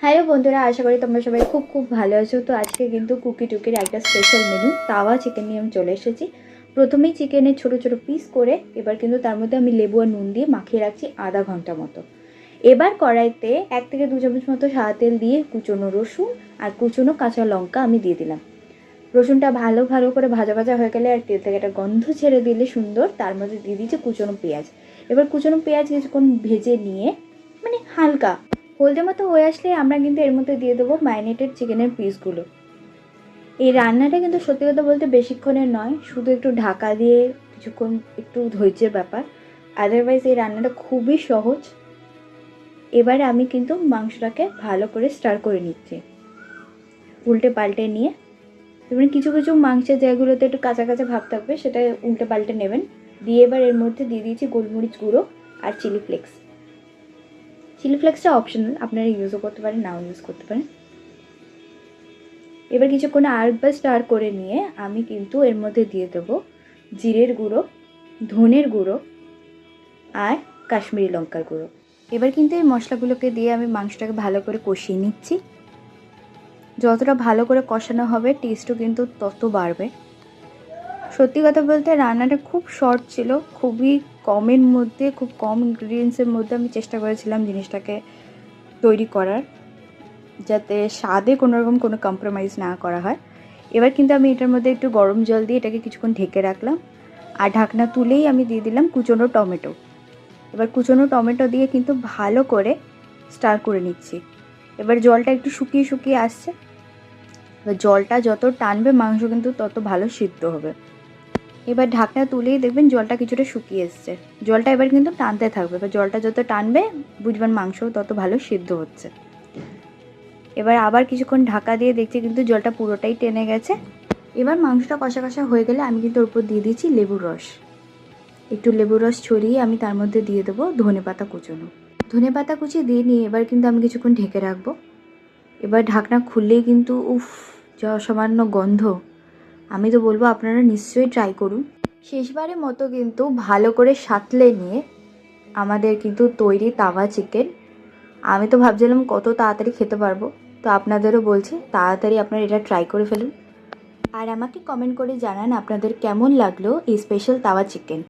Hello বন্ধুরা, আশা করি তোমরা সবাই খুব খুব ভালো আছো। তো আজকে কিন্তু কুকি টুকির একটা স্পেশাল মেনু তাওয়া চিকেন নিয়ে আমি চলে এসেছি। প্রথমেই চিকেনের ছোট ছোট পিস করে এবার কিন্তু তার মধ্যে আমি লেবু আর নুন দিয়ে মাখিয়ে রাখছি আধা ঘন্টা মতো। এবার কড়াইতে 1 থেকে 2 চামচ মতো সাদা তেল দিয়ে কুচনো রসুন আর কুচনো কাঁচা লঙ্কা আমি দিয়ে দিলাম। রসুনটা ভালো ভালো করে ভাজা ভাজা হয়ে গেলে আর তেল থেকে একটা গন্ধ ছেড়ে দিলে সুন্দর, তার মধ্যে দিয়ে দিয়েছি কুচনো পেঁয়াজ। এবার কুচনো পেঁয়াজ কিছুক্ষণ ভেজে নিয়ে মানে হালকা হলদে মতো হয়ে আসলে আমরা কিন্তু এর মধ্যে দিয়ে দেবো ম্যারিনেটেড চিকেনের পিসগুলো। এই রান্নাটা কিন্তু সত্যি কথা বলতে বেশিক্ষণের নয়, শুধু একটু ঢাকা দিয়ে কিছুক্ষণ একটু ধৈর্যের ব্যাপার। আদারওয়াইজ এই রান্নাটা খুবই সহজ। এবারে আমি কিন্তু মাংসটাকে ভালো করে স্টার করে নিচ্ছি, উল্টে পাল্টে নিয়ে। এবার কিছু কিছু মাংসের জায়গাগুলোতে একটু কাঁচা কাঁচা ভাব থাকবে, সেটা উল্টে পাল্টে নেবেন। দিয়ে এবার এর মধ্যে দিয়ে দিয়েছি গোলমরিচ গুঁড়ো আর চিলি ফ্লেক্স। চিলি ফ্লেক্সটা অপশনাল, আপনারা ইউজও করতে পারেন, নাও ইউজ করতে পারেন। এবার কিছুক্ষণ আরেকবার স্টার করে নিয়ে আমি কিন্তু এর মধ্যে দিয়ে দেবো জিরের গুঁড়ো, ধনের গুঁড়ো আর কাশ্মীরি লঙ্কার গুঁড়ো। এবার কিন্তু এই মশলাগুলোকে দিয়ে আমি মাংসটাকে ভালো করে কষিয়ে নিচ্ছি। যতটা ভালো করে কষানো হবে টেস্টও কিন্তু তত বাড়বে। সত্যি কথা বলতে রান্নাটা খুব শর্ট ছিল, খুবই কমের মধ্যে, খুব কম ইনগ্রিডিয়েন্টসের মধ্যে আমি চেষ্টা করেছিলাম জিনিসটাকে তৈরি করার, যাতে স্বাদে কোনোরকম কোনো কম্প্রোমাইজ না করা হয়। এবার কিন্তু আমি এটার মধ্যে একটু গরম জল দিয়ে এটাকে কিছুক্ষণ ঢেকে রাখলাম, আর ঢাকনা তুলেই আমি দিয়ে দিলাম কুচনো টমেটো। এবার কুচনো টমেটো দিয়ে কিন্তু ভালো করে স্টার করে নিচ্ছি। এবার জলটা একটু শুকিয়ে শুকিয়ে আসছে। এবার জলটা যত টানবে মাংস কিন্তু তত ভালো সিদ্ধ হবে। এবার ঢাকনা তুলেই দেখবেন জলটা কিছুটা শুকিয়ে এসছে। জলটা এবার কিন্তু টানতে থাকবে, এবার জলটা যত টানবে বুঝবেন মাংস তত ভালো সিদ্ধ হচ্ছে। এবার আবার কিছুক্ষণ ঢাকা দিয়ে দেখছি কিন্তু জলটা পুরোটাই টেনে গেছে। এবার মাংসটা কষা কষা হয়ে গেলে আমি কিন্তু ওর উপর দিয়ে দিচ্ছি লেবুর রস। একটু লেবুর রস ছড়িয়ে আমি তার মধ্যে দিয়ে দেবো ধনেপাতা কুচোনো। ধনেপাতা কুচি দিয়ে নিয়ে এবার কিন্তু আমি কিছুক্ষণ ঢেকে রাখবো। এবার ঢাকনা খুললেই কিন্তু যা অসামান্য গন্ধ। আমি তো বলবো আপনারা নিশ্চয়ই ট্রাই করুন। শেষবারের মতো কিন্তু ভালো করে সাঁতলে নিয়ে আমাদের কিন্তু তৈরি তাওয়া চিকেন। আমি তো ভাবছিলাম কত তাড়াতাড়ি খেতে পারবো, তো আপনাদেরও বলছি তাড়াতাড়ি আপনারা এটা ট্রাই করে ফেলুন। আর আমাকে কমেন্ট করে জানান আপনাদের কেমন লাগলো এই স্পেশাল তাওয়া চিকেন।